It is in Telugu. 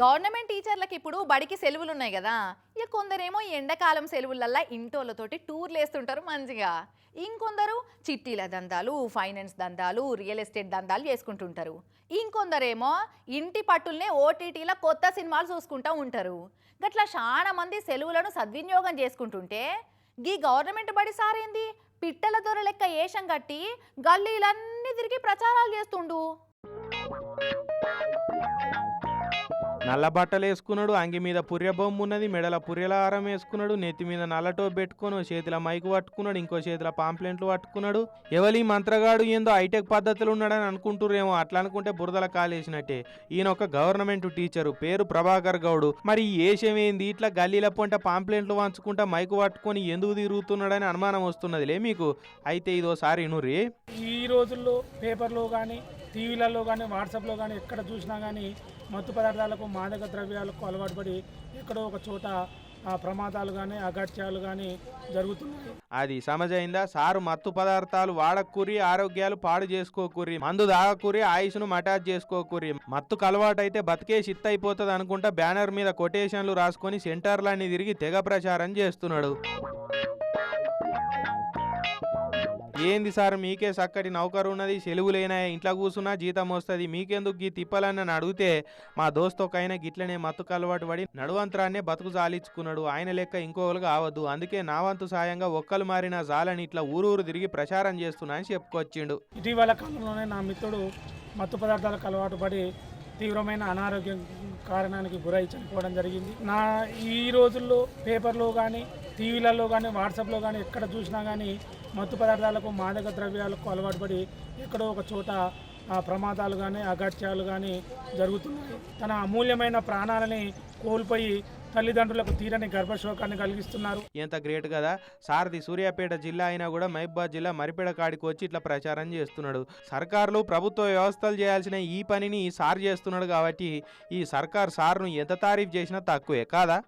గవర్నమెంట్ టీచర్లకి ఇప్పుడు బడికి సెలవులు ఉన్నాయి కదా. ఇక కొందరేమో ఈ ఎండాకాలం సెలవులల్లా ఇంటోళ్ళతోటి టూర్లు వేస్తుంటారు మంచిగా. ఇంకొందరు చిట్టీల దందాలు, ఫైనాన్స్ దందాలు, రియల్ ఎస్టేట్ దందాలు చేసుకుంటుంటారు. ఇంకొందరేమో ఇంటి పట్టుల్నే ఓటీటీల కొత్త సినిమాలు చూసుకుంటూ ఉంటారు. గట్లా చాలా మంది సెలవులను సద్వినియోగం చేసుకుంటుంటే గీ గవర్నమెంట్ బడి సారేంది పిట్టల దొర లెక్క ఏషం కట్టి గల్లీలన్నీ తిరిగి ప్రచారాలు చేస్తుండు. నల్ల బట్టలు వేసుకున్నాడు, అంగి మీద పుర్రె బొమ్మ ఉన్నది, మెడల పుర్రెల హారం వేసుకున్నాడు, నెత్తి మీద నల్లటో పెట్టుకుని చేతిలో మైకు పట్టుకున్నాడు, ఇంకో చేతిలో పాంప్లెంట్లు పట్టుకున్నాడు. ఎవలి మంత్రగాడు ఏందో హైటెక్ పద్ధతులు ఉన్నాడని అనుకుంటురేమో. అట్లా అనుకుంటే బురదల కాలేసినట్టే. ఈయన ఒక గవర్నమెంట్ టీచరు, పేరు ప్రభాకర్ గౌడు. మరి ఈ ఏషం ఏంది ఇట్లా గల్లీల పొంట పాంప్లెంట్లు వంచుకుంటా మైకు పట్టుకొని ఎందుకు తిరుగుతున్నాడని అనుమానం వస్తున్నదిలే మీకు. అయితే ఇదోసారి ఇనురి. ఈ రోజుల్లో పేపర్లో కానీ, టీవీలలో కానీ, వాట్సాప్లో కానీ ఎక్కడ చూసినా కానీ మత్తు పదార్థాలకు, మాదక ద్రవ్యాలకు అలవాటు పడి ఎక్కడో ఒక చోట ప్రమాదాలు కానీ, అగత్యాలు కానీ జరుగుతున్నాయి. అది సమజైందా? సారు మత్తు పదార్థాలు వాడకుర్రి, ఆరోగ్యాలు పాడు చేసుకోకుర్రి, మందు తాగకుర్రి, ఆయుష్ను మటాజ్ చేసుకోకుర్రి. మత్తుకు అలవాటైతే బతికే షిత్ అయిపోతుంది అనుకుంటా బ్యానర్ మీద కొటేషన్లు రాసుకొని సెంటర్లన్నీ తిరిగి తెగ ప్రచారం చేస్తున్నాడు. ఏంది సార్ మీకే చక్కటి నౌకరు ఉన్నది, సెలవులైనా ఇంట్లో కూర్చున్నా జీతం వస్తుంది, మీకెందుకు గీ తిప్పలని అని అడిగితే మా దోస్తు ఒక ఆయన గిట్లనే మత్తుకు అలవాటు పడి నడువంతరాన్నే బతుకు జాలించుకున్నాడు. ఆయన లెక్క ఇంకోళ్ళు కావద్దు, అందుకే నా వంతు సాయంగా ఒక్కలు మారిన జాలని ఇట్లా ఊరూరు తిరిగి ప్రచారం చేస్తున్నా అని చెప్పుకొచ్చిండు. ఇటీవల కాలంలోనే నా మిత్రుడు మత్తు పదార్థాలకు అలవాటు పడి తీవ్రమైన అనారోగ్యం కారణానికి గురై చనిపోవడం జరిగింది. ఈ రోజుల్లో పేపర్లో కానీ, టీవీలలో కానీ, వాట్సాప్లో కానీ ఎక్కడ చూసినా కానీ మత్తు పదార్థాలకు, మాదక ద్రవ్యాలకు అలవాటు పడి ఎక్కడో ఒక చోట ప్రమాదాలు కానీ, అగత్యాలు కానీ జరుగుతున్నాయి. తన అమూల్యమైన ప్రాణాలని కోల్పోయి తల్లిదండ్రులకు తీరని గర్భశోకాన్ని కలిగిస్తున్నారు. ఎంత గ్రేట్ కదా. సారథి సూర్యాపేట జిల్లా అయినా కూడా మహబూబాద్ జిల్లా మరిపేడ కాడికి వచ్చి ఇట్లా ప్రచారం చేస్తున్నాడు. సర్కారులు, ప్రభుత్వ వ్యవస్థలు చేయాల్సిన ఈ పనిని సార్ చేస్తున్నాడు కాబట్టి ఈ సర్కార్ సార్ను ఎంత తారీఫ్ చేసినా తక్కువే కాదా.